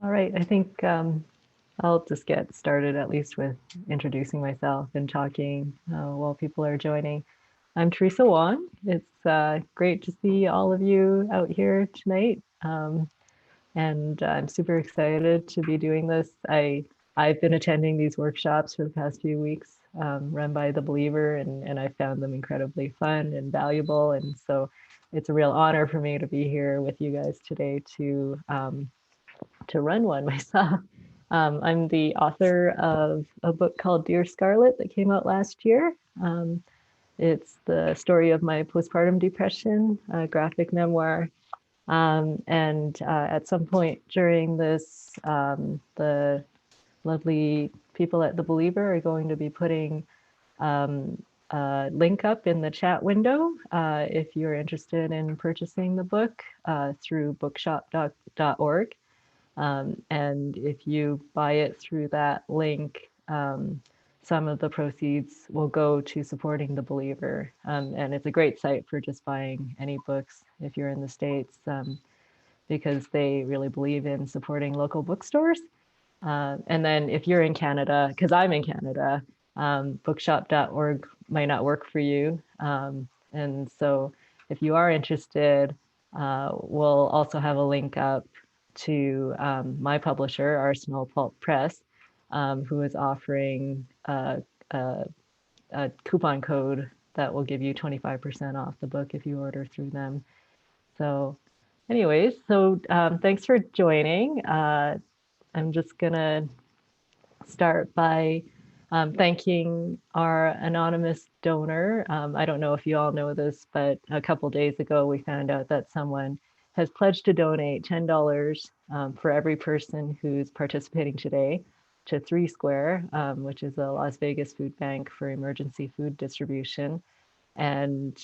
All right, I think I'll just get started at least with introducing myself and talking while people are joining. I'm Teresa Wong. It's great to see all of you out here tonight. And I'm super excited to be doing this. I've been attending these workshops for the past few weeks, run by The Believer, and I found them incredibly fun and valuable. And so it's a real honor for me to be here with you guys today to run one myself. I'm the author of a book called Dear Scarlet that came out last year. It's the story of my postpartum depression, a graphic memoir. And at some point during this, the lovely people at The Believer are going to be putting a link up in the chat window if you're interested in purchasing the book through bookshop.org. And if you buy it through that link, some of the proceeds will go to supporting The Believer. And it's a great site for just buying any books if you're in the States, because they really believe in supporting local bookstores. And then if you're in Canada, because I'm in Canada, bookshop.org might not work for you. And so if you are interested, we'll also have a link up to my publisher, Arsenal Pulp Press, who is offering a coupon code that will give you 25% off the book if you order through them. So anyways, thanks for joining. I'm just gonna start by thanking our anonymous donor. I don't know if you all know this, but a couple days ago, we found out that someone has pledged to donate $10 for every person who's participating today to 3 Square, which is a Las Vegas food bank for emergency food distribution. And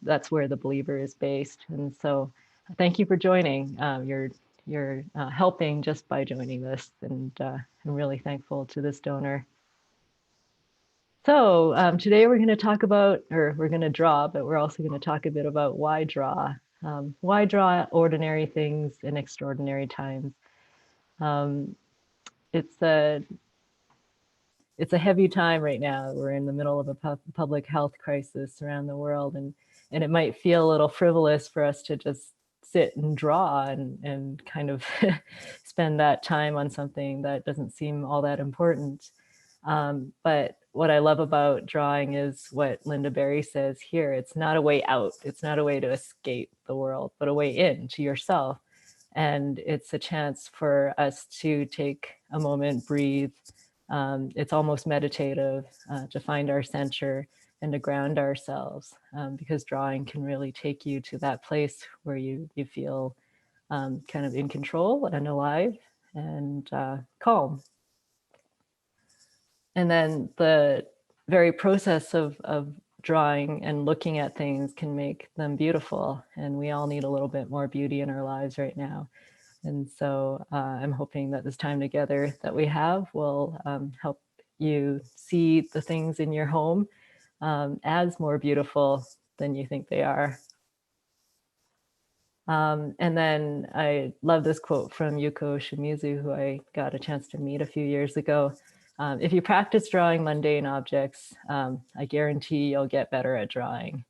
that's where The Believer is based. And so thank you for joining. You're helping just by joining this, and I'm really thankful to this donor. So today we're going to talk about, or we're going to draw, but we're also going to talk a bit about why draw. Why draw ordinary things in extraordinary times? It's a heavy time right now. We're in the middle of a public health crisis around the world, and it might feel a little frivolous for us to just sit and draw and kind of spend that time on something that doesn't seem all that important. But what I love about drawing is what Linda Berry says here. It's not a way out. It's not a way to escape the world, but a way in to yourself. And it's a chance for us to take a moment, breathe. It's almost meditative to find our center and to ground ourselves, because drawing can really take you to that place where you feel kind of in control and alive and calm. And then the very process of drawing and looking at things can make them beautiful. And we all need a little bit more beauty in our lives right now. And so I'm hoping that this time together that we have will help you see the things in your home as more beautiful than you think they are. And then I love this quote from Yuko Shimizu, who I got a chance to meet a few years ago. If you practice drawing mundane objects, I guarantee you'll get better at drawing.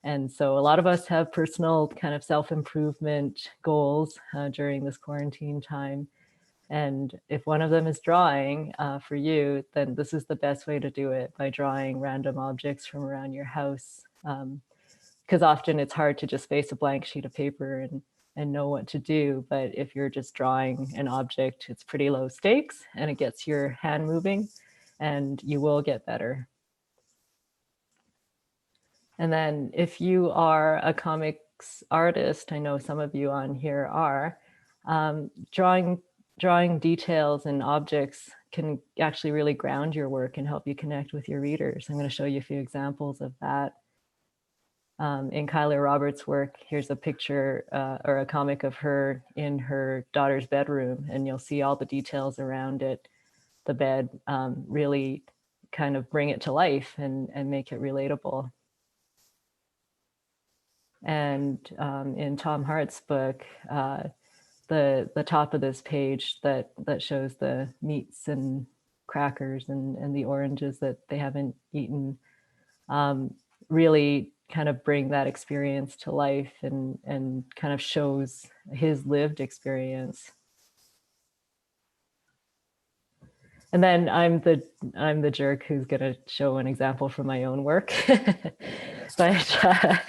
And so a lot of us have personal kind of self-improvement goals during this quarantine time. And if one of them is drawing for you, then this is the best way to do it, by drawing random objects from around your house. Because often it's hard to just face a blank sheet of paper and know what to do. But if you're just drawing an object, it's pretty low stakes and it gets your hand moving and you will get better. And then if you are a comics artist, I know some of you on here are, drawing details and objects can actually really ground your work and help you connect with your readers. I'm going to show you a few examples of that. In Kyler Roberts' work, here's a picture or a comic of her in her daughter's bedroom, and you'll see all the details around it. The bed really kind of bring it to life and make it relatable. And in Tom Hart's book, the top of this page that shows the meats and crackers and the oranges that they haven't eaten, really kind of bring that experience to life and kind of shows his lived experience. And then I'm the jerk who's going to show an example from my own work. But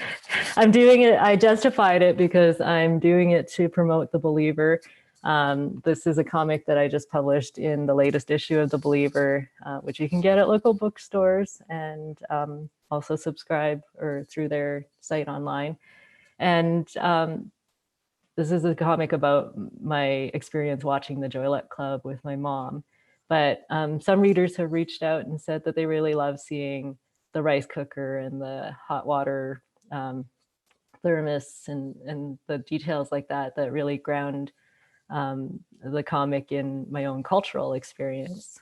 I'm doing it, I justified it because I'm doing it to promote The Believer. This is a comic that I just published in the latest issue of The Believer, which you can get at local bookstores and also subscribe or through their site online. And this is a comic about my experience watching the Joy Luck Club with my mom. But some readers have reached out and said that they really love seeing the rice cooker and the hot water thermos and the details like that that really ground the comic in my own cultural experience.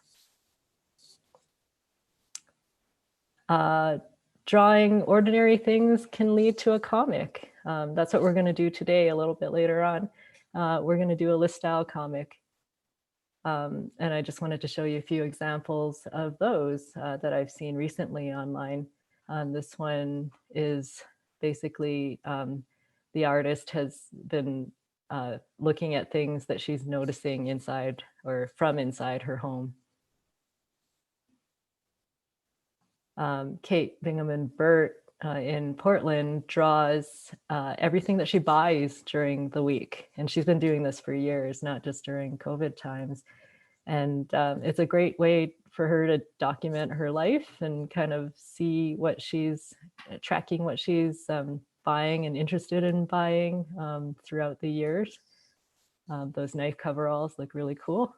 Drawing ordinary things can lead to a comic. That's what we're going to do today a little bit later on. We're going to do a list style comic. And I just wanted to show you a few examples of those that I've seen recently online. This one is basically the artist has been looking at things that she's noticing inside or from inside her home. Kate Bingham and Burt in Portland draws everything that she buys during the week. And she's been doing this for years, not just during COVID times. And it's a great way for her to document her life and kind of see what she's tracking, what she's buying and interested in buying throughout the years. Those knife coveralls look really cool.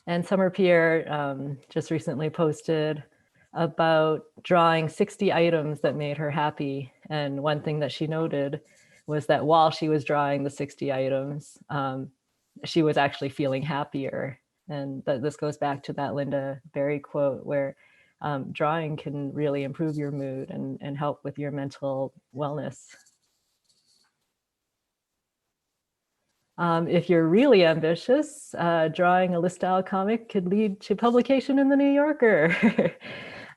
And Summer Pierre just recently posted about drawing 60 items that made her happy. And one thing that she noted was that while she was drawing the 60 items, she was actually feeling happier. And this goes back to that Linda Berry quote where drawing can really improve your mood and help with your mental wellness. If you're really ambitious, drawing a list style comic could lead to publication in the New Yorker.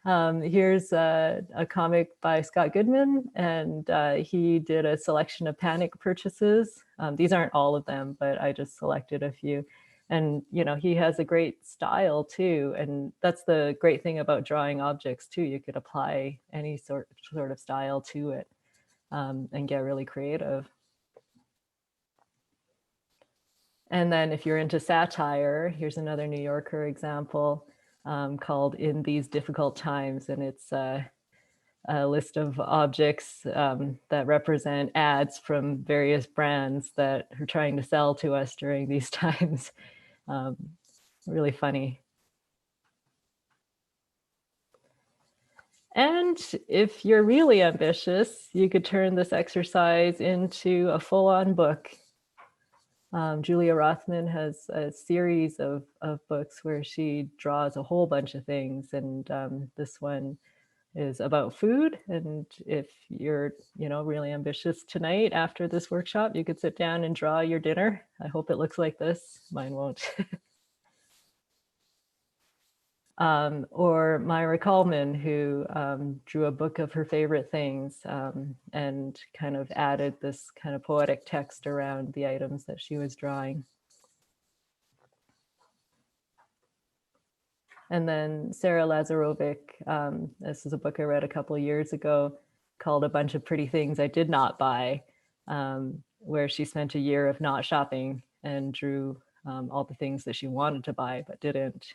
Here's a comic by Scott Goodman, and he did a selection of panic purchases. These aren't all of them, but I just selected a few. And you know, he has a great style too, and that's the great thing about drawing objects too. You could apply any sort of style to it and get really creative. And then if you're into satire, here's another New Yorker example called In These Difficult Times. And it's a list of objects that represent ads from various brands that are trying to sell to us during these times. Really funny. And if you're really ambitious, you could turn this exercise into a full-on book. Julia Rothman has a series of books where she draws a whole bunch of things, and this one is about food. And if you're, you know, really ambitious tonight after this workshop, you could sit down and draw your dinner. I hope it looks like this. Mine won't. Or Myra Coleman, who drew a book of her favorite things and kind of added this kind of poetic text around the items that she was drawing. And then Sarah Lazarovic, this is a book I read a couple of years ago called A Bunch of Pretty Things I Did Not Buy, where she spent a year of not shopping and drew all the things that she wanted to buy but didn't.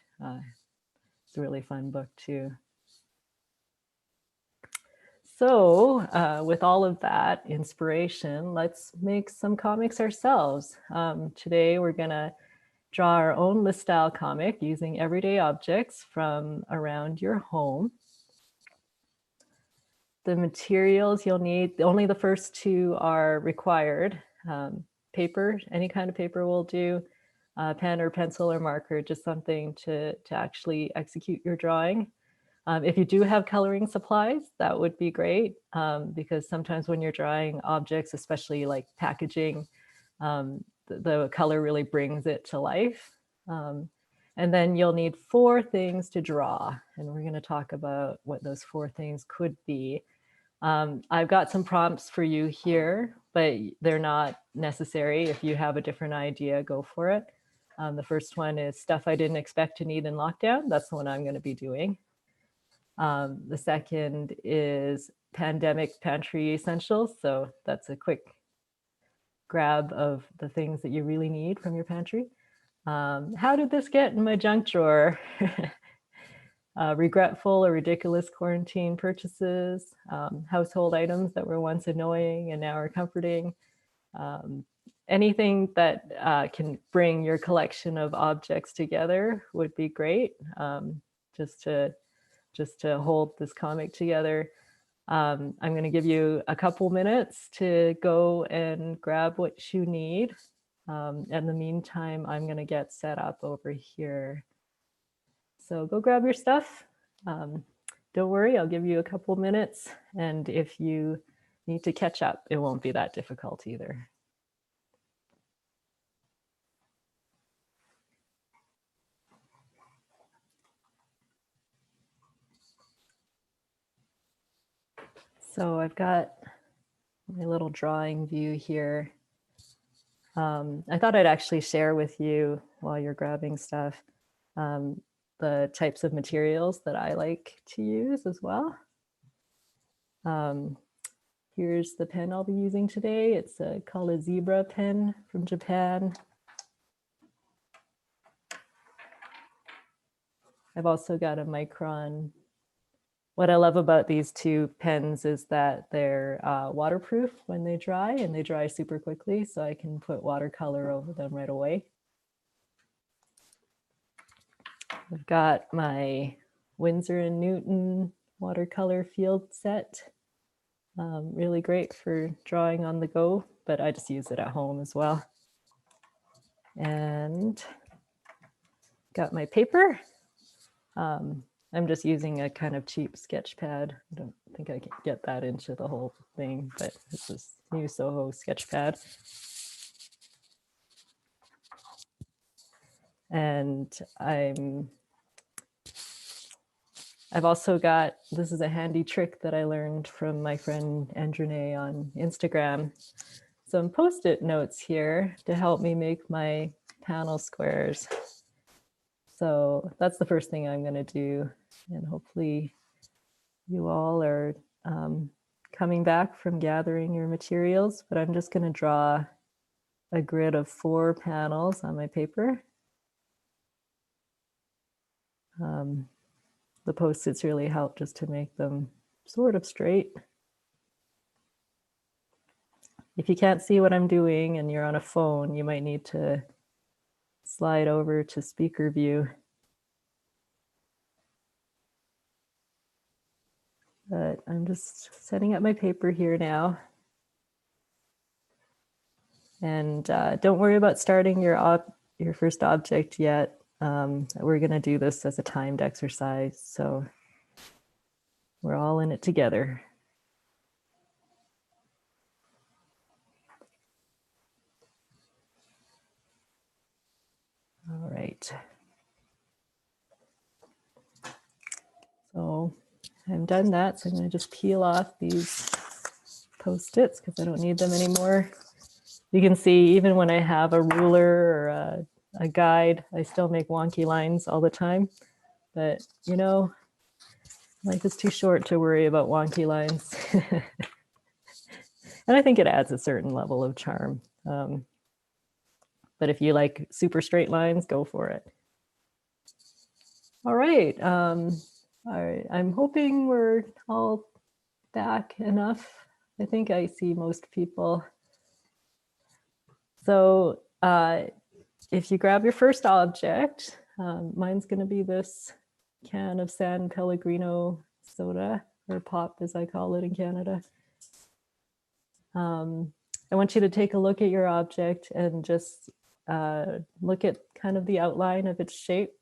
It's a really fun book too. So with all of that inspiration, let's make some comics ourselves. Today we're gonna draw our own list style comic using everyday objects from around your home. The materials you'll need, only the first two are required. Paper, any kind of paper will do. Pen or pencil or marker, just something to actually execute your drawing. If you do have coloring supplies, that would be great, because sometimes when you're drawing objects, especially like packaging, the color really brings it to life. And then you'll need 4 things to draw, and we're going to talk about what those 4 things could be. I've got some prompts for you here, but they're not necessary. If you have a different idea, go for it. The first one is stuff I didn't expect to need in lockdown. That's the one I'm going to be doing. The second is pandemic pantry essentials. So that's a quick grab of the things that you really need from your pantry. How did this get in my junk drawer? Regretful or ridiculous quarantine purchases, household items that were once annoying and now are comforting. Anything that can bring your collection of objects together would be great, just to hold this comic together. I'm going to give you a couple minutes to go and grab what you need. In the meantime, I'm going to get set up over here. So go grab your stuff. Don't worry, I'll give you a couple minutes. And if you need to catch up, it won't be that difficult either. So I've got my little drawing view here. I thought I'd actually share with you while you're grabbing stuff the types of materials that I like to use as well. Here's the pen I'll be using today. It's called a Zebra pen from Japan. I've also got a Micron. What I love about these 2 pens is that they're waterproof when they dry, and they dry super quickly, so I can put watercolor over them right away. I've got my Winsor & Newton watercolor field set. Really great for drawing on the go, but I just use it at home as well. And got my paper. I'm just using a kind of cheap sketch pad. I don't think I can get that into the whole thing, but it's this new Soho sketch pad. And I've also got, this is a handy trick that I learned from my friend Andrene on Instagram. Some Post-it notes here to help me make my panel squares. So that's the first thing I'm going to do. And hopefully you all are coming back from gathering your materials, but I'm just going to draw a grid of 4 panels on my paper. The Post-its really help just to make them sort of straight. If you can't see what I'm doing and you're on a phone, you might need to slide over to speaker view. But I'm just setting up my paper here now. And don't worry about starting your first object yet. We're going to do this as a timed exercise, so we're all in it together. All right. So I've done that, so I'm going to just peel off these Post-its because I don't need them anymore. You can see even when I have a ruler or a guide, I still make wonky lines all the time. But, you know, life is too short to worry about wonky lines. And I think it adds a certain level of charm. But if you like super straight lines, go for it. All right. I'm hoping we're all back enough. I think I see most people. So if you grab your first object, mine's going to be this can of San Pellegrino soda, or pop as I call it in Canada. I want you to take a look at your object and just look at kind of the outline of its shape.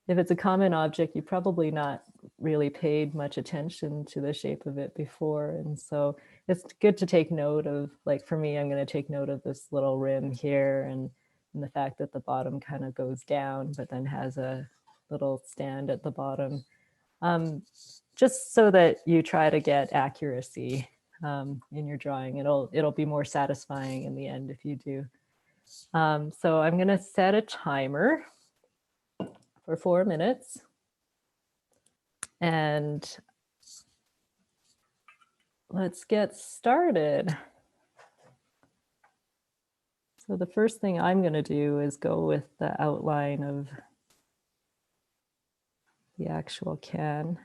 if it's a common object, you probably not really paid much attention to the shape of it before. And so it's good to take note of, like for me, I'm going to take note of this little rim here and the fact that the bottom kind of goes down, but then has a little stand at the bottom. Just so that you try to get accuracy in your drawing. It'll be more satisfying in the end if you do. So I'm going to set a timer for 4 minutes. And let's get started. So the first thing I'm going to do is go with the outline of the actual can.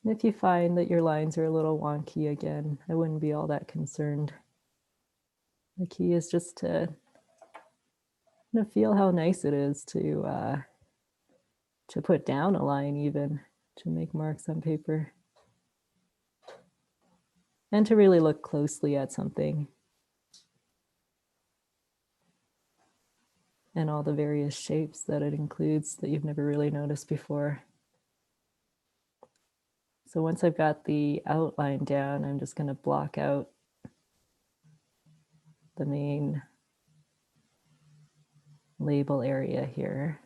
And if you find that your lines are a little wonky again, I wouldn't be all that concerned. The key is just to feel how nice it is to put down a line, even to make marks on paper, and to really look closely at something and all the various shapes that it includes that you've never really noticed before. So once I've got the outline down, I'm just going to block out the main label area here.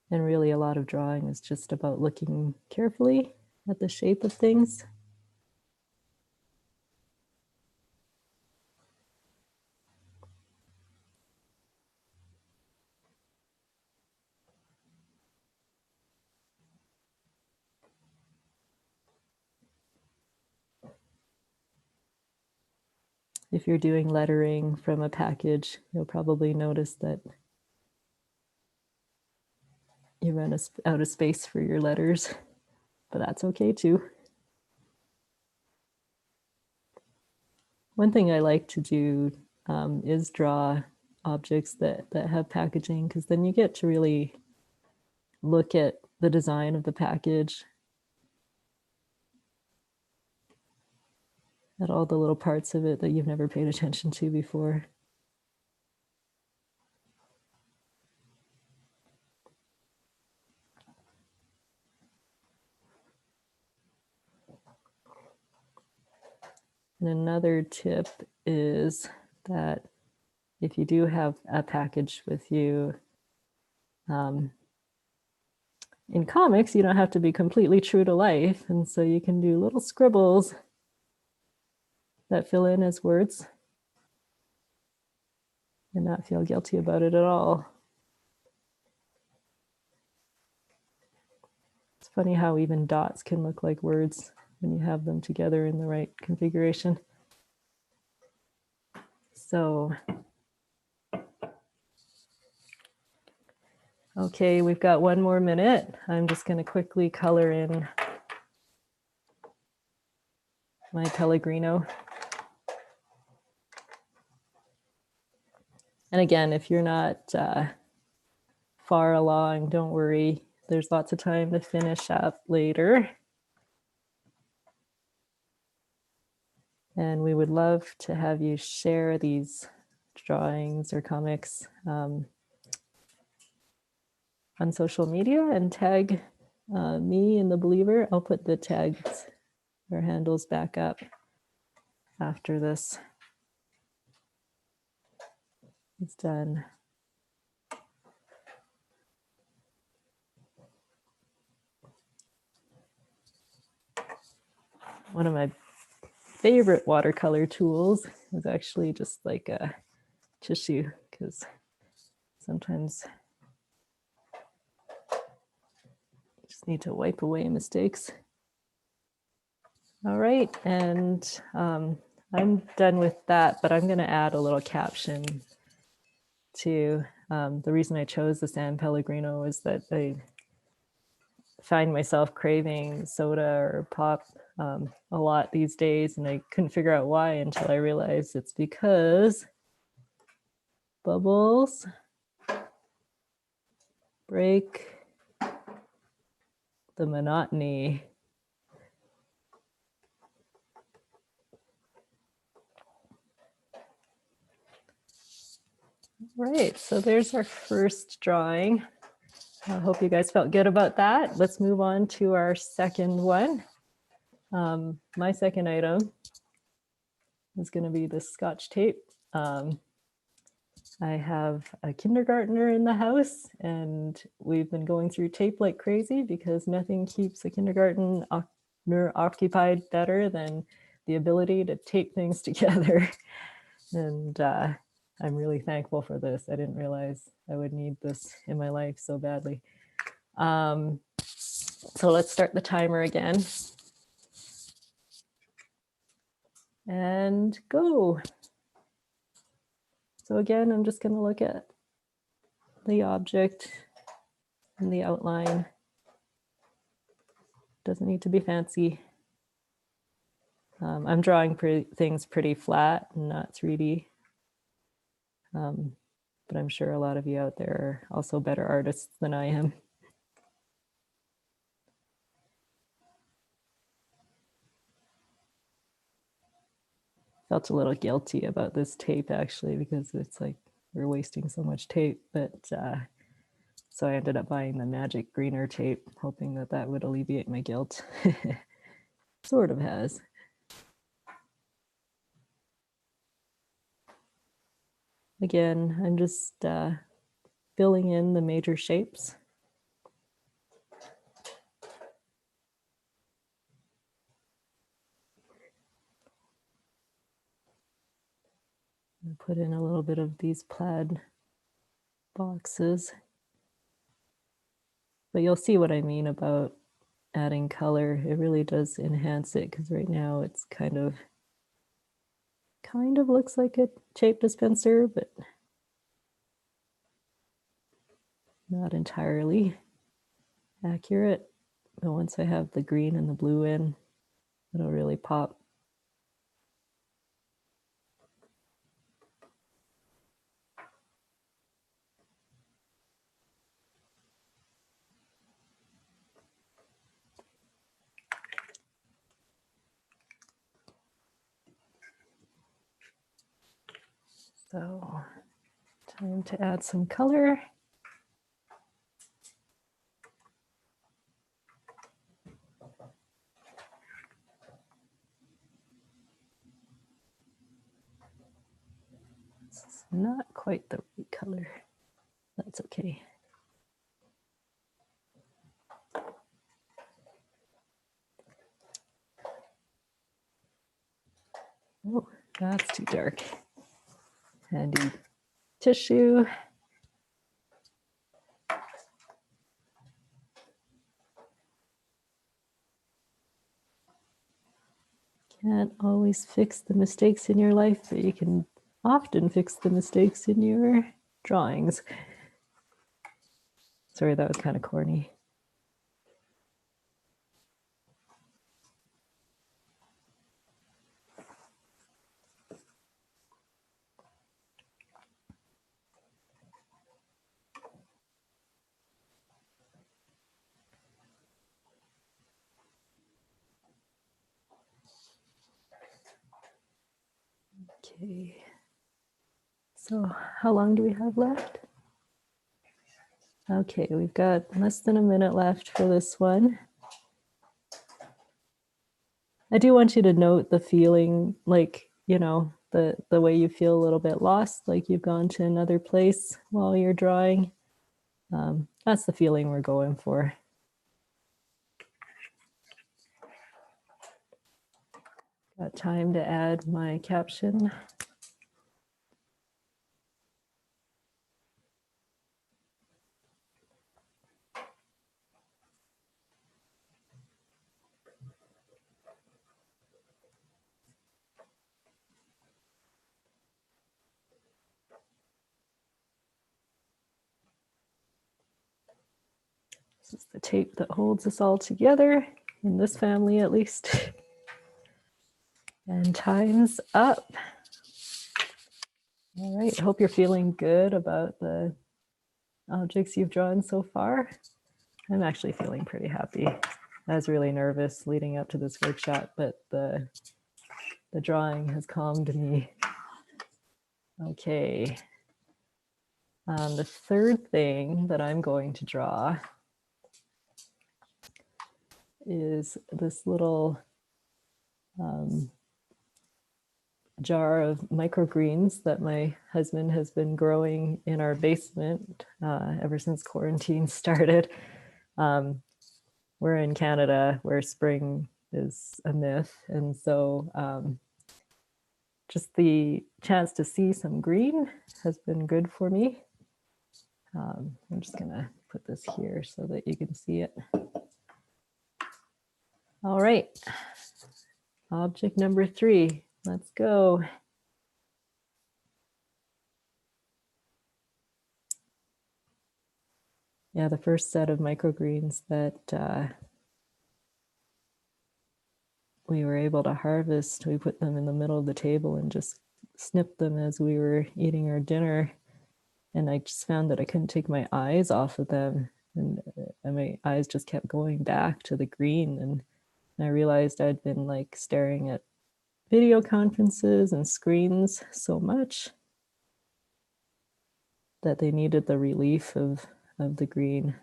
And really a lot of drawing is just about looking carefully at the shape of things. If you're doing lettering from a package, you'll probably notice that you run out of space for your letters, but that's okay too. One thing I like to do is draw objects that have packaging, because then you get to really look at the design of the package, at all the little parts of it that you've never paid attention to before. And another tip is that if you do have a package with you, in comics, you don't have to be completely true to life. And so you can do little scribbles that fill in as words and not feel guilty about it at all. It's funny how even dots can look like words when you have them together in the right configuration. So, okay, we've got 1 more minute. I'm just going to quickly color in my Pellegrino. And again, if you're not far along, don't worry. There's lots of time to finish up later. And we would love to have you share these drawings or comics on social media and tag me in the Believer. I'll put the tags or handles back up after this is done. One of my favorite watercolor tools is actually just like a tissue, because sometimes you just need to wipe away mistakes. All right, and I'm done with that, but I'm going to add a little caption to the reason I chose the San Pellegrino is that I find myself craving soda or pop a lot these days, and I couldn't figure out why until I realized it's because bubbles break the monotony. Right, so there's our first drawing. I hope you guys felt good about that. Let's move on to our second one. My second item is going to be this Scotch tape. I have a kindergartner in the house, and we've been going through tape like crazy because nothing keeps a kindergartner occupied better than the ability to tape things together. And I'm really thankful for this. I didn't realize I would need this in my life so badly. So let's start the timer again. And go. So again, I'm just going to look at the object and the outline. Doesn't need to be fancy. I'm drawing things pretty flat and not 3D. But I'm sure a lot of you out there are also better artists than I am. Felt a little guilty about this tape actually, because it's like we're wasting so much tape, but so I ended up buying the magic greener tape, hoping that that would alleviate my guilt. Sort of has. Again, I'm just filling in the major shapes. Put in a little bit of these plaid boxes. But you'll see what I mean about adding color. It really does enhance it, because right now it's kind of looks like a tape dispenser, but not entirely accurate. But once I have the green and the blue in, it'll really pop. So, time to add some color. It's not quite the right color. That's okay. Oh, that's too dark. Handy tissue. Can't always fix the mistakes in your life, but you can often fix the mistakes in your drawings. Sorry, that was kind of corny. Okay, so how long do we have left? Okay, we've got less than a minute left for this one. I do want you to note the feeling, like, you know, the way you feel a little bit lost, like you've gone to another place while you're drawing. That's the feeling we're going for. Got time to add my caption. This is the tape that holds us all together, in this family at least. And time's up. All right, hope you're feeling good about the objects you've drawn so far. I'm actually feeling pretty happy. I was really nervous leading up to this workshop, but the drawing has calmed me. Okay. The third thing that I'm going to draw is this little jar of microgreens that my husband has been growing in our basement ever since quarantine started. We're in Canada where spring is a myth. And so just the chance to see some green has been good for me. I'm just gonna put this here so that you can see it. All right, object number 3, let's go. Yeah, the first set of microgreens that we were able to harvest, we put them in the middle of the table and just snipped them as we were eating our dinner. And I just found that I couldn't take my eyes off of them. And my eyes just kept going back to the green. And I realized I'd been like staring at video conferences and screens so much that they needed the relief of the green.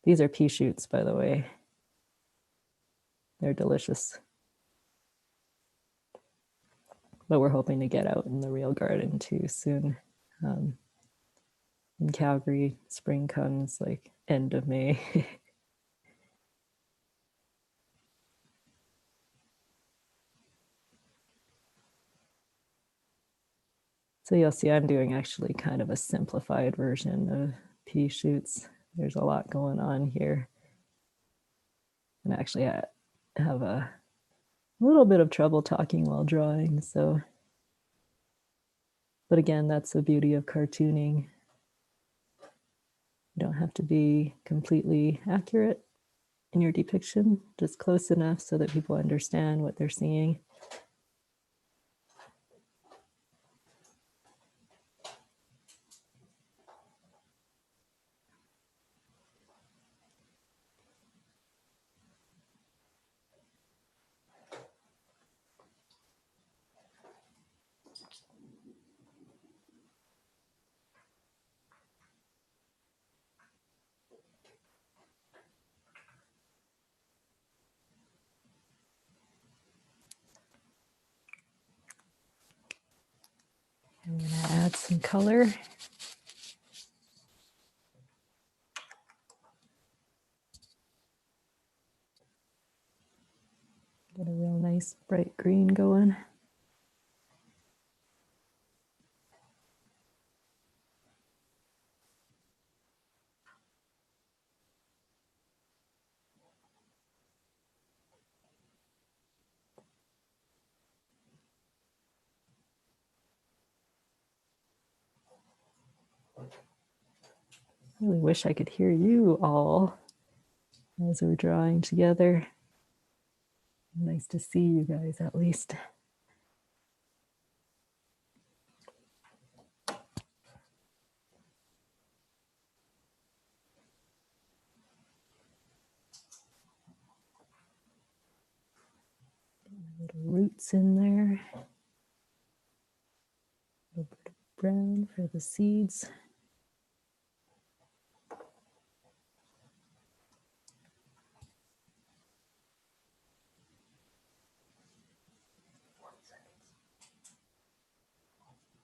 These are pea shoots, by the way. They're delicious. But we're hoping to get out in the real garden too soon. In Calgary, spring comes like end of May. So you'll see I'm doing actually kind of a simplified version of pea shoots. There's a lot going on here. And actually I have a little bit of trouble talking while drawing, so. But again, that's the beauty of cartooning. You don't have to be completely accurate in your depiction, just close enough so that people understand what they're seeing. I'm going to add some color. Get a real nice bright green going. I really wish I could hear you all as we're drawing together. Nice to see you guys at least. Little roots in there. A little bit of brown for the seeds.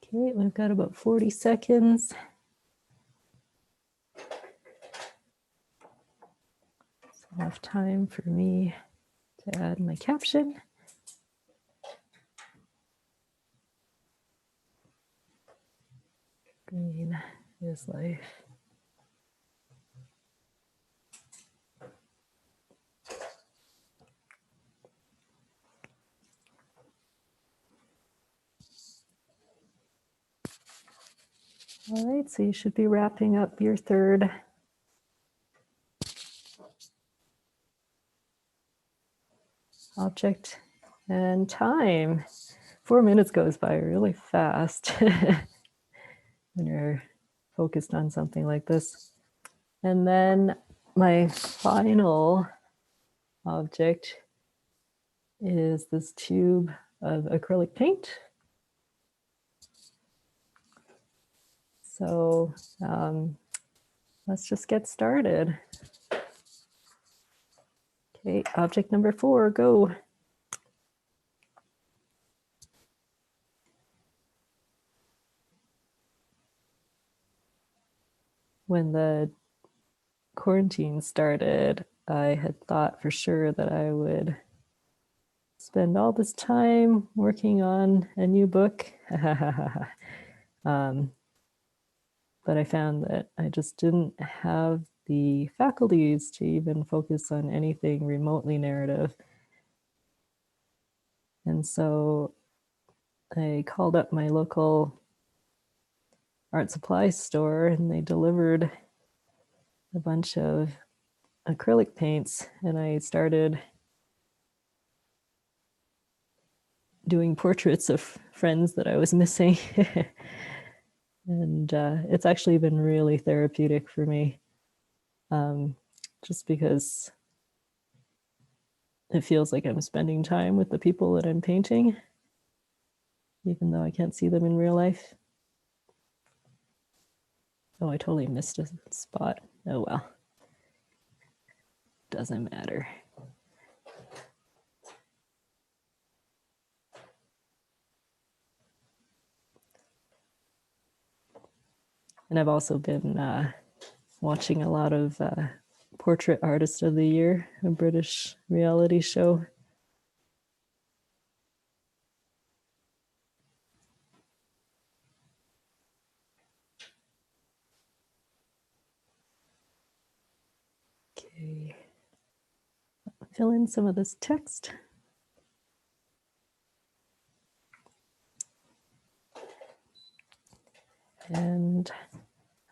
Okay, we've got about 40 seconds. It's enough time for me to add my caption. Green is life. All right, so you should be wrapping up your third. Object and time. 4 minutes goes by really fast when you're focused on something like this. And then my final object is this tube of acrylic paint. So let's just get started. Okay, object number 4, go. When the quarantine started, I had thought for sure that I would spend all this time working on a new book. But I found that I just didn't have the faculties to even focus on anything remotely narrative. And so I called up my local art supply store and they delivered a bunch of acrylic paints, and I started doing portraits of friends that I was missing. And it's actually been really therapeutic for me, just because it feels like I'm spending time with the people that I'm painting, even though I can't see them in real life. Oh, I totally missed a spot. Oh well, doesn't matter. And I've also been watching a lot of Portrait Artist of the Year, a British reality show. Okay, fill in some of this text. And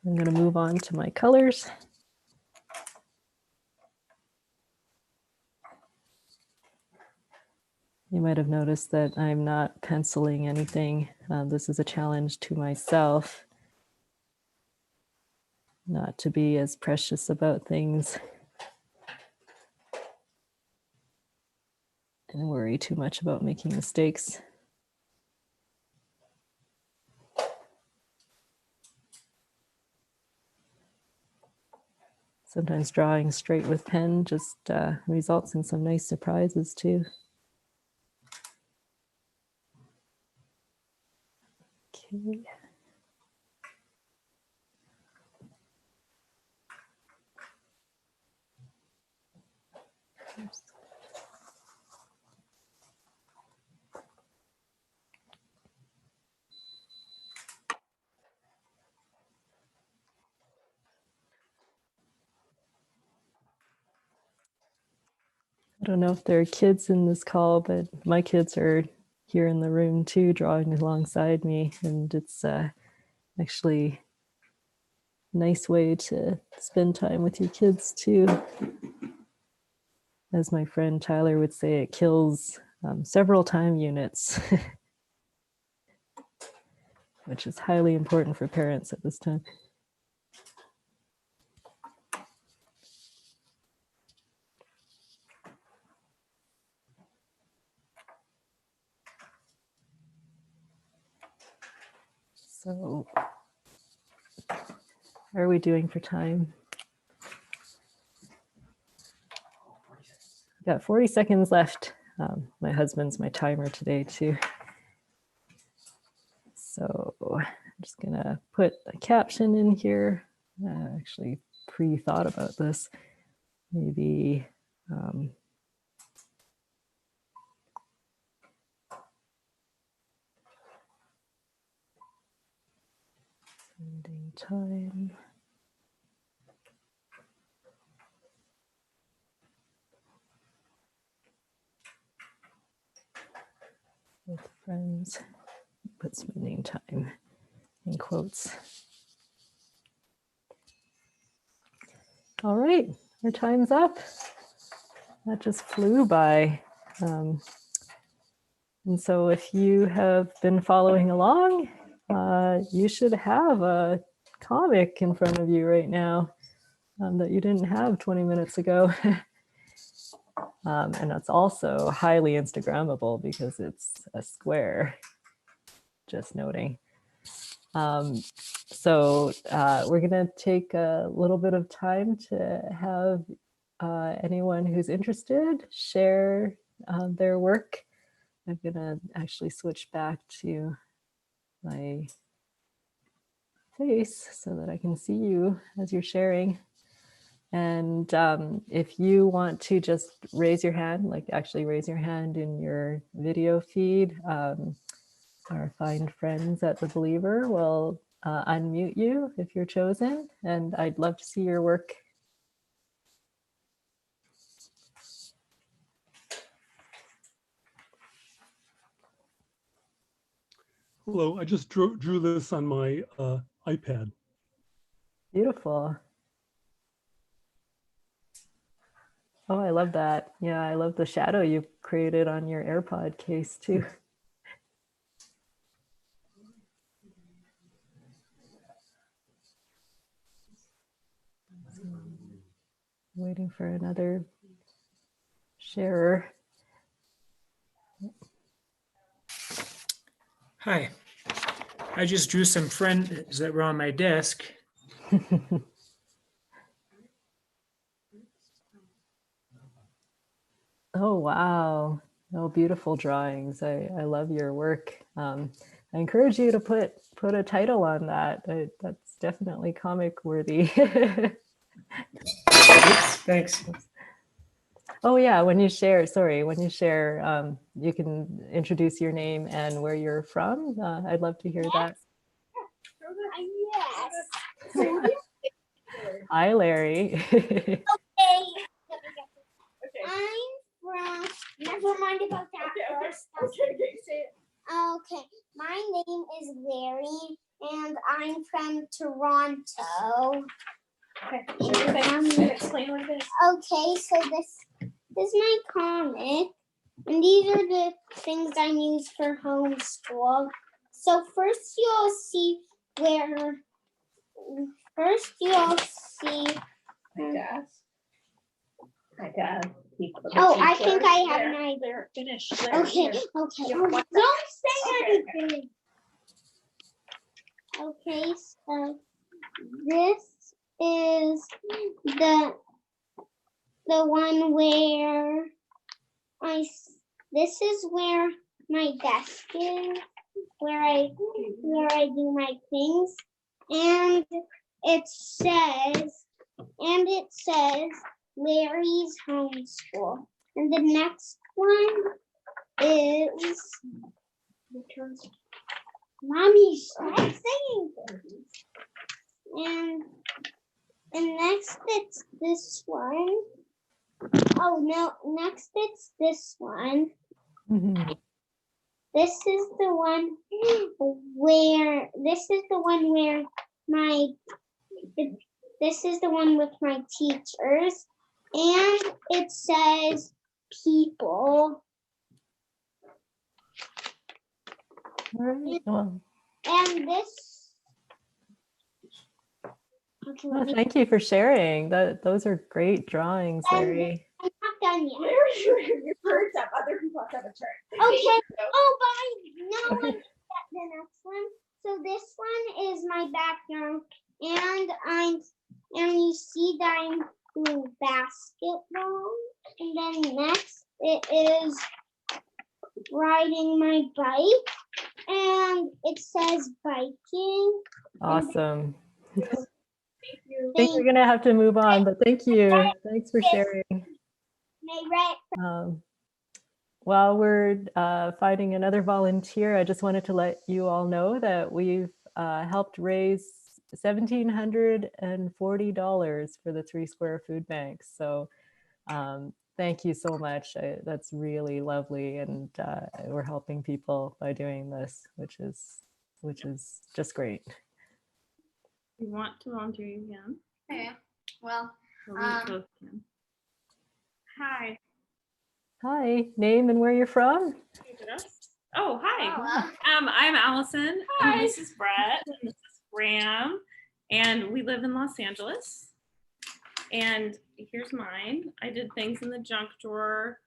I'm going to move on to my colors. You might have noticed that I'm not penciling anything. This is a challenge to myself, not to be as precious about things and worry too much about making mistakes. Sometimes drawing straight with pen just results in some nice surprises too. Okay. Oops. I don't know if there are kids in this call, but my kids are here in the room too, drawing alongside me, and it's actually a nice way to spend time with your kids too. As my friend Tyler would say, it kills several time units, which is highly important for parents at this time. So, how are we doing for time? Got 40 seconds left. My husband's my timer today too. So I'm just gonna put a caption in here. I actually pre-thought about this. Maybe spending time with friends. Put spending time in quotes. All right, our time's up. That just flew by. And so if you have been following along, you should have a comic in front of you right now. that you didn't have 20 minutes ago. And it's also highly Instagrammable because it's a square, just noting. So we're going to take a little bit of time to have anyone who's interested share their work. I'm going to actually switch back to my face so that I can see you as you're sharing. And if you want to just raise your hand, like actually raise your hand in your video feed, our fine friends at The Believer will unmute you if you're chosen. And I'd love to see your work. Hello, I just drew this on my iPad. Beautiful. Oh, I love that. Yeah, I love the shadow you created on your AirPod case too. Waiting for another sharer. Hi, I just drew some friends that were on my desk. Oh, wow. Oh, beautiful drawings. I love your work. I encourage you to put a title on that. That's definitely comic worthy. Thanks. Oh yeah, when you share, you can introduce your name and where you're from. I'd love to hear that. Yes. Hi, Larry. Okay. I'm from. Never mind about that first. Okay. My name is Larry, and I'm from Toronto. Okay. Can you explain what it is? Okay, so this is my comic, and these are the things I use for homeschool. So first you'll see where. First you'll see. I guess. Oh, I think I have an idea. They're finished. Okay. Don't say anything. Okay, so this is the one where this is where my desk is, where I do my things, and it says Larry's homeschool. And the next one is Mommy, stop saying things. And next it's this one. Oh no, next it's this one. This is the one where this is the one with my teachers, and it says people. All right. Well, And this. Okay, well, thank you for sharing. Those are great drawings, Larry. I'm not done yet. Your birds have other people have a turn. Okay. Oh, but no, the next one. So this one is my background, and you see that I'm doing basketball, and then next it is riding my bike, and it says biking. Awesome. Thank you. I think we're gonna have to move on, but thank you. Thanks for sharing. While we're finding another volunteer, I just wanted to let you all know that we've helped raise $1,740 for the 3 Square Food Banks. So thank you so much. That's really lovely, and we're helping people by doing this, which is just great. You want to volunteer again? Okay. Well, Or we both can. Hi. Hi, name and where you're from? Oh, hi. Oh, I'm Allison. Hi. And this is Brett. And this is Graham. And we live in Los Angeles. And here's mine. I did things in the junk drawer,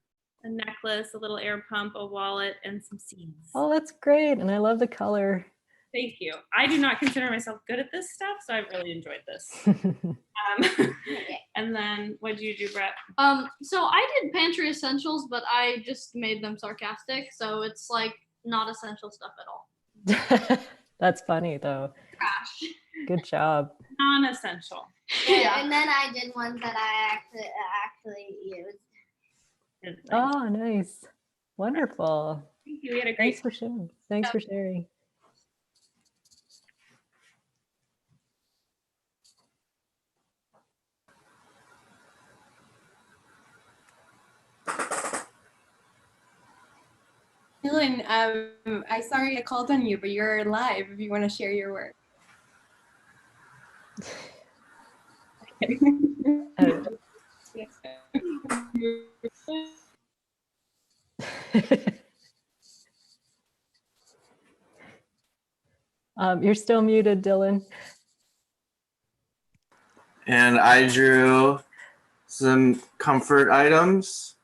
a necklace, a little air pump, a wallet, and some seeds. Oh, that's great. And I love the color. Thank you. I do not consider myself good at this stuff, so I've really enjoyed this. And then what did you do, Brett? So I did Pantry Essentials, but I just made them sarcastic, so it's like not essential stuff at all. That's funny though. Trash. Good job. Non-essential. Yeah. And then I did ones that I actually used. Good. Oh, nice. Wonderful. Thank you. We had a Thanks great. for sharing. Thanks for sharing. Dylan, sorry I called on you, but you're live if you want to share your work. You're still muted, Dylan. And I drew some comfort items,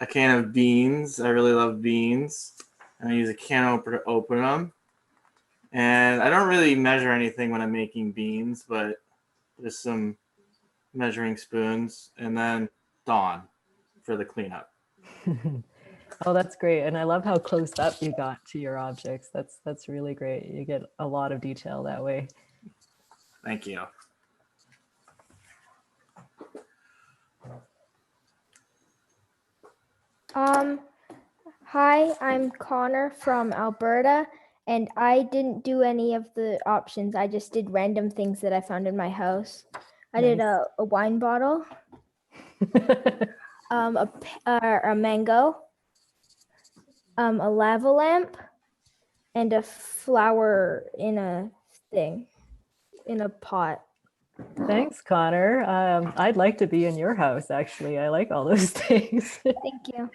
a can of beans. I really love beans. And I use a can opener to open them. And I don't really measure anything when I'm making beans, but just some measuring spoons. And then Dawn for the cleanup. Oh, that's great. And I love how close up you got to your objects. That's really great. You get a lot of detail that way. Thank you. Hi, I'm Connor from Alberta, and I didn't do any of the options. I just did random things that I found in my house. I did Nice. a wine bottle, a mango, a lava lamp, and a flower in a thing, in a pot. Thanks, Connor. I'd like to be in your house, actually. I like all those things. Thank you.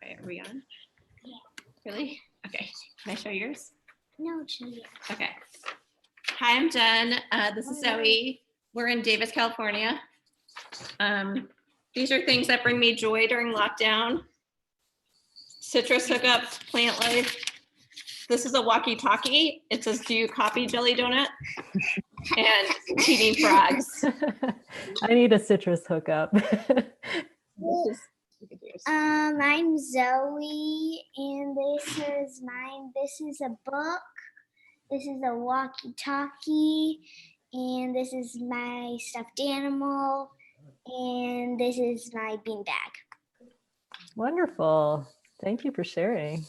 Okay, are we on? Yeah. Really? Okay. Can I show yours? No, Julia. Okay. Hi, I'm Jen. This is Zoe. We're in Davis, California. These are things that bring me joy during lockdown. Citrus hookups, plant life. This is a walkie-talkie. It says, "Do you copy Jelly Donut?" And feeding frogs. I need a citrus hookup. I'm Zoe, and this is mine. This is a book. This is a walkie-talkie, and this is my stuffed animal, and this is my beanbag. Wonderful. Thank you for sharing.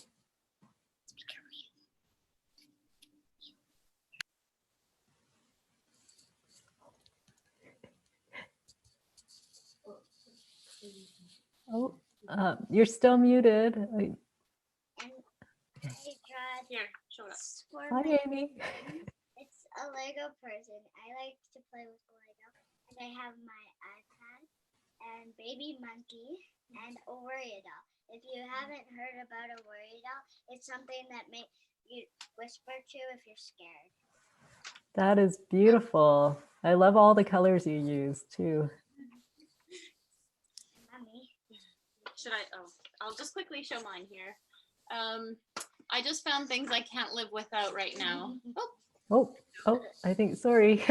Oh, you're still muted. And I draw Here, show it up. for Hi, my Amy. It's a Lego person. I like to play with Lego. And I have my iPad and baby monkey and a worry doll. If you haven't heard about a worry doll, it's something that makes you whisper to if you're scared. That is beautiful. I love all the colors you use too. Mommy. Should I? Oh, I'll just quickly show mine here. I just found things I can't live without right now. Oh, Oh, I think, sorry.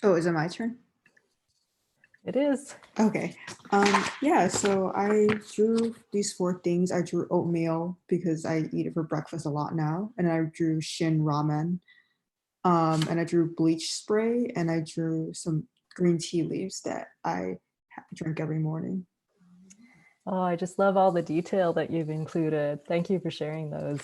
Oh, is it my turn? It is. Okay. Yeah, so I drew these 4 things. I drew oatmeal because I eat it for breakfast a lot now. And I drew shin ramen. And I drew bleach spray, and I drew some green tea leaves that I drink every morning. Oh, I just love all the detail that you've included. Thank you for sharing those.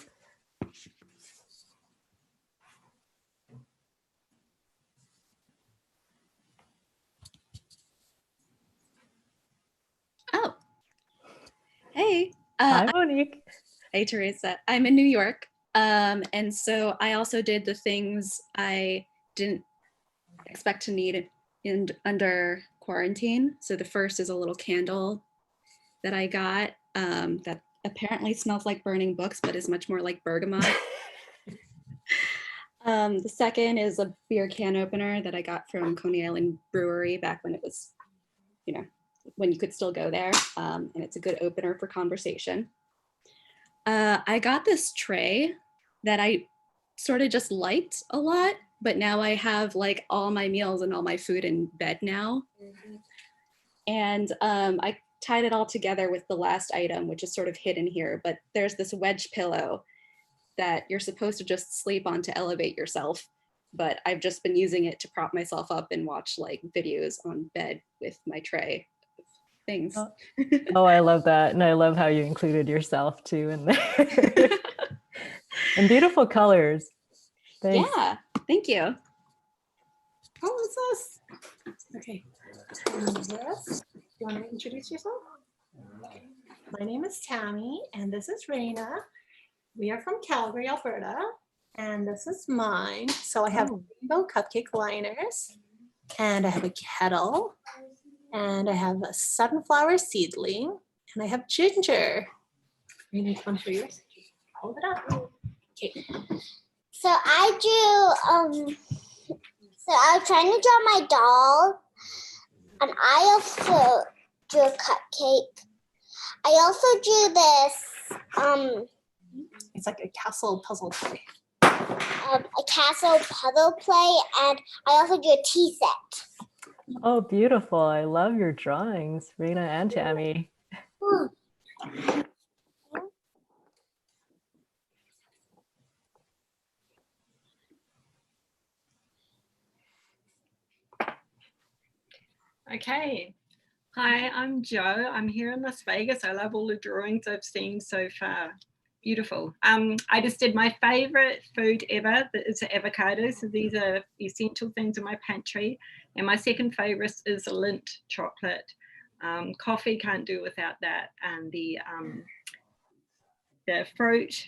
Hey. Hi, Monique. Hey, Teresa. I'm in New York. And so I also did the things I didn't expect to need under quarantine. So the first is a little candle that I got that apparently smells like burning books, but is much more like bergamot. The second is a beer can opener that I got from Coney Island Brewery back when it was, when you could still go there. And it's a good opener for conversation. I got this tray that I sort of just liked a lot, but now I have like all my meals and all my food in bed now. And I tied it all together with the last item, which is sort of hidden here, but there's this wedge pillow that you're supposed to just sleep on to elevate yourself. But I've just been using it to prop myself up and watch like videos on bed with my tray of things. Oh, I love that. And I love how you included yourself too in there. And beautiful colors. Thanks. Yeah, thank you. Oh, what's this? Okay. This. Do you want to introduce yourself? My name is Tammy, and this is Raina. We are from Calgary, Alberta, and this is mine. So I have rainbow cupcake liners, and I have a kettle, and I have a sunflower seedling, and I have ginger. Raina, you want to show yours? Hold it up. Okay. So I was trying to draw my doll, and I also drew a cupcake. I also drew this, it's like a castle puzzle play. A castle puzzle play, and I also drew a tea set. Oh, beautiful. I love your drawings, Rena and Tammy. Okay. Hi, I'm Jo. I'm here in Las Vegas. I love all the drawings I've seen so far. Beautiful. I just did my favorite food ever. It's avocado. So these are essential things in my pantry. And my second favorite is Lindt chocolate. Coffee, can't do without that. And the fruit,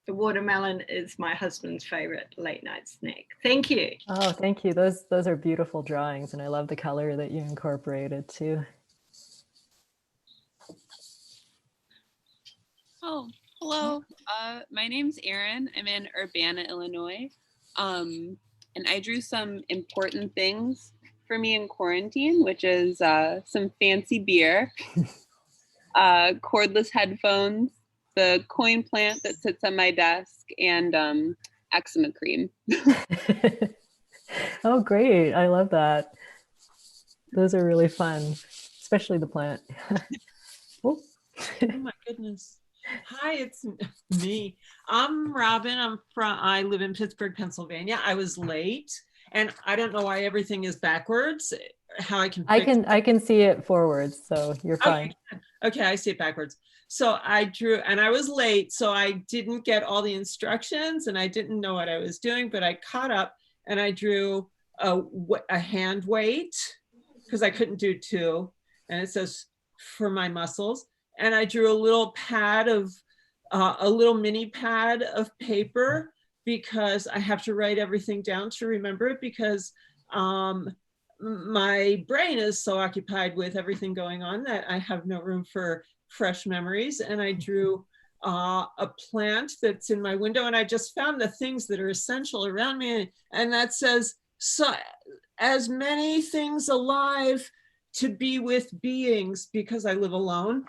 the watermelon is my husband's favorite late night snack. Thank you. Oh, thank you. Those are beautiful drawings, and I love the color that you incorporated too. Oh, hello. My name's Erin. I'm in Urbana, Illinois. And I drew some important things for me in quarantine, which is some fancy beer, cordless headphones, the coin plant that sits on my desk, and eczema cream. Oh, great. I love that. Those are really fun, especially the plant. Oh my goodness. Hi, it's me. I'm Robin. I live in Pittsburgh, Pennsylvania. I was late, and I don't know why everything is backwards. How I can see it forwards, so you're fine. Okay, I see it backwards. So I drew, and I was late, so I didn't get all the instructions, and I didn't know what I was doing, but I caught up, and I drew a hand weight because I couldn't do two, and it says for my muscles. And I drew a little pad of, a little mini pad of paper because I have to write everything down to remember it because my brain is so occupied with everything going on that I have no room for fresh memories. And I drew a plant that's in my window, and I just found the things that are essential around me. And that says, so as many things alive to be with beings, because I live alone.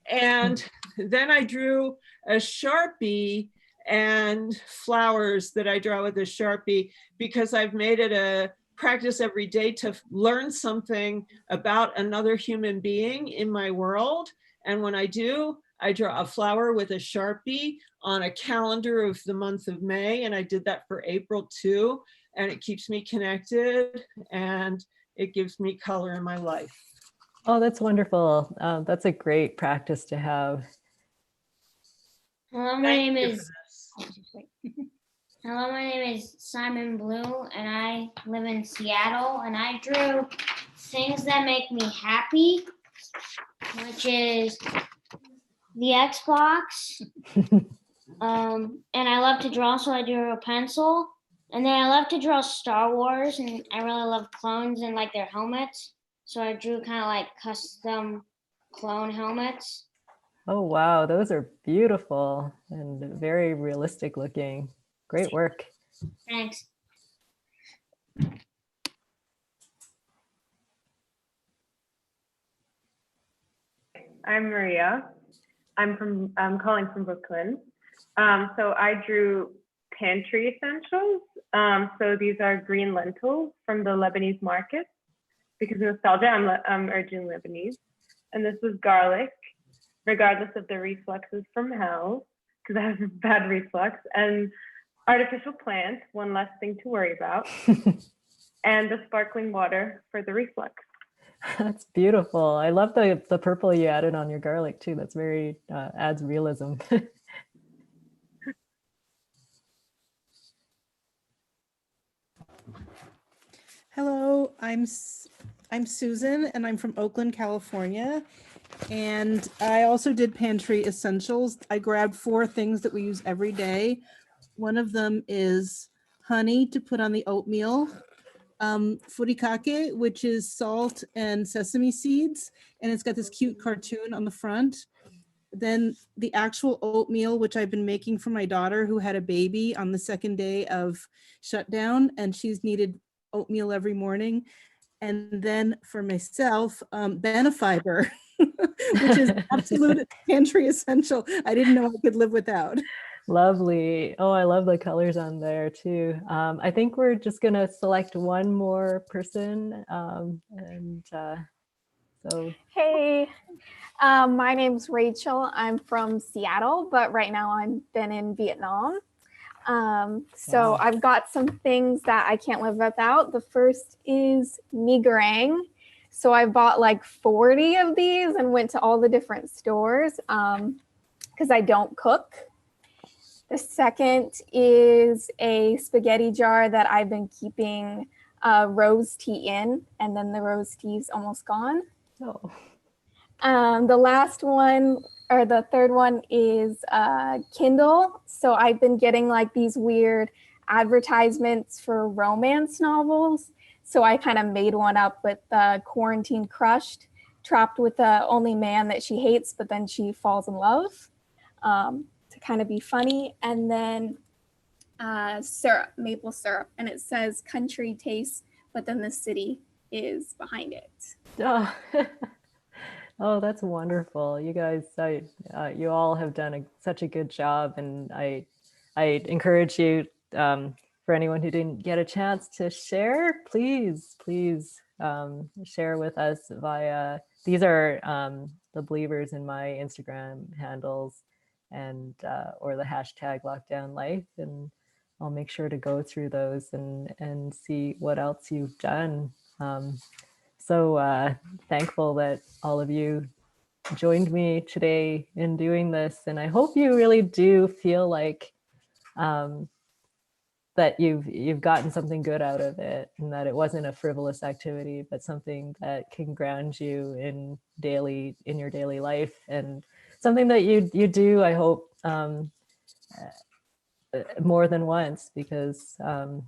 And then I drew a Sharpie and flowers that I draw with a Sharpie because I've made it a practice every day to learn something about another human being in my world. And when I do, I draw a flower with a Sharpie on a calendar of the month of May. And I did that for April too. And it keeps me connected and it gives me color in my life. Oh, that's wonderful. That's a great practice to have. Hello, my name is Simon Blue, and I live in Seattle, and I drew things that make me happy, which is the Xbox, And I love to draw, so I drew a pencil. And then I love to draw Star Wars, and I really love clones and like their helmets. So I drew kind of like custom clone helmets. Oh, wow. Those are beautiful and very realistic looking. Great work. Thanks. I'm Maria. I'm calling from Brooklyn. So I drew Pantry Essentials. So these are green lentils from the Lebanese market. Because nostalgia, I'm originally Lebanese. And this was garlic, regardless of the refluxes from hell, because I have a bad reflux. And artificial plants, one less thing to worry about. And the sparkling water for the reflux. That's beautiful. I love the purple you added on your garlic too. That's very, adds realism. Hello, I'm Susan, and I'm from Oakland, California. And I also did Pantry Essentials. I grabbed 4 things that we use every day. One of them is honey to put on the oatmeal, furikake, which is salt and sesame seeds, and it's got this cute cartoon on the front. Then the actual oatmeal, which I've been making for my daughter who had a baby on the 2nd day of shutdown, and she's needed oatmeal every morning. And then for myself, Benefiber, which is absolute pantry essential. I didn't know I could live without. Lovely. Oh, I love the colors on there too. I think we're just gonna select one more person. So Hey, my name's Rachel. I'm from Seattle, but right now I've been in Vietnam. So Wow. I've got some things that I can't live without. The first is mee goreng. So I bought like 40 of these and went to all the different stores because I don't cook. The second is a spaghetti jar that I've been keeping rose tea in, and then the rose tea's almost gone. Oh. The last one, or the third one, is Kindle. So I've been getting like these weird advertisements for romance novels. So I kind of made one up with Quarantine Crushed, trapped with the only man that she hates, but then she falls in love, to kind of be funny. And then syrup, maple syrup, and it says country taste, but then the city is behind it. Oh, oh, that's wonderful. You guys, you all have done such a good job, and I encourage you, for anyone who didn't get a chance to share, please share with us via, these are the believers in my Instagram handles, and or the hashtag lockdown life, and I'll make sure to go through those and see what else you've done. So thankful that all of you joined me today in doing this, and I hope you really do feel like that you've gotten something good out of it, and that it wasn't a frivolous activity, but something that can ground you in your daily life, and something that you do, I hope, more than once, because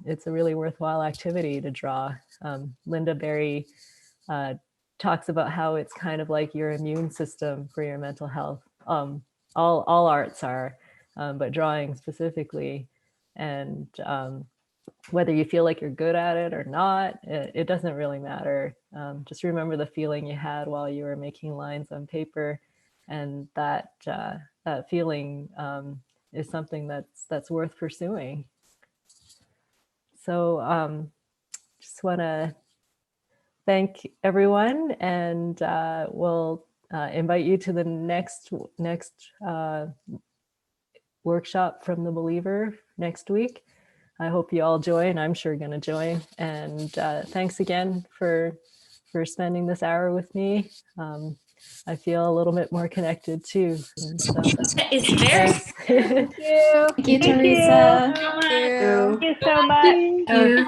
it's a really worthwhile activity to draw. Linda Berry talks about how it's kind of like your immune system for your mental health. All arts are, but drawing specifically. And whether you feel like you're good at it or not, it doesn't really matter. Just remember the feeling you had while you were making lines on paper, and that feeling is something that's worth pursuing. So just want to thank everyone, and we'll invite you to the next workshop from The Believer next week. I hope you all join. I'm sure going to join. And thanks again for spending this hour with me. I feel a little bit more connected too. And so, It's very. Thank you. Thank you, Teresa. Thank you so much. Thank you.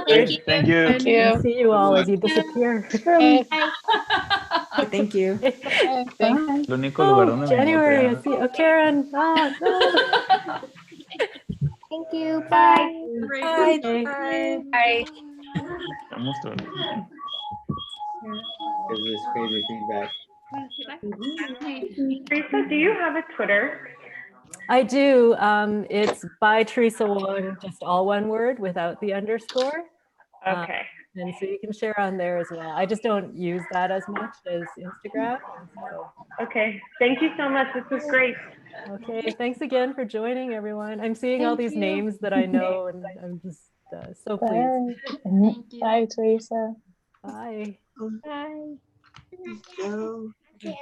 Thank you. Thank you. And see you all as you disappear. Thank you. Good luck. Bye. Thank you. Bye. El único lugar Oh, donde me January, I encontré. see. Oh, Karen. Oh, no. Thank you. Bye. Bye. Bye. Estamos todos. Is this crazy feedback? Teresa, do you have a Twitter? I do. It's by Teresa Wong, just all one word without the underscore. Okay. And so you can share on there as well. I just don't use that as much as Instagram. So. Okay. Thank you so much. This was great. Okay. Thanks again for joining, everyone. I'm seeing all Thank these you. names that I know, and I'm just so pleased. Bye, Teresa. Bye. Bye. Go. Okay.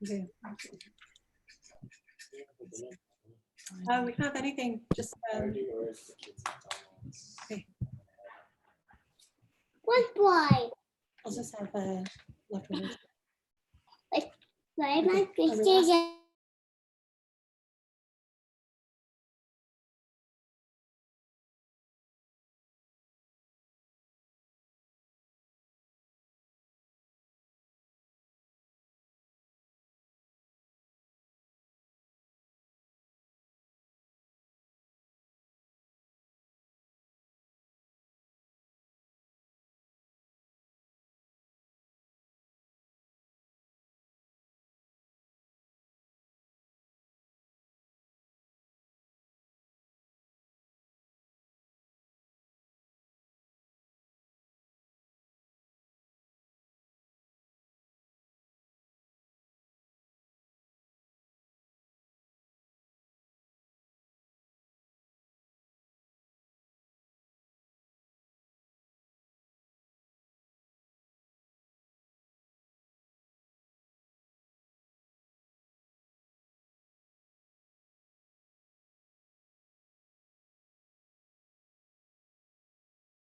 We don't have anything, just okay. What boy? I'll just have leftovers. Like, my picture.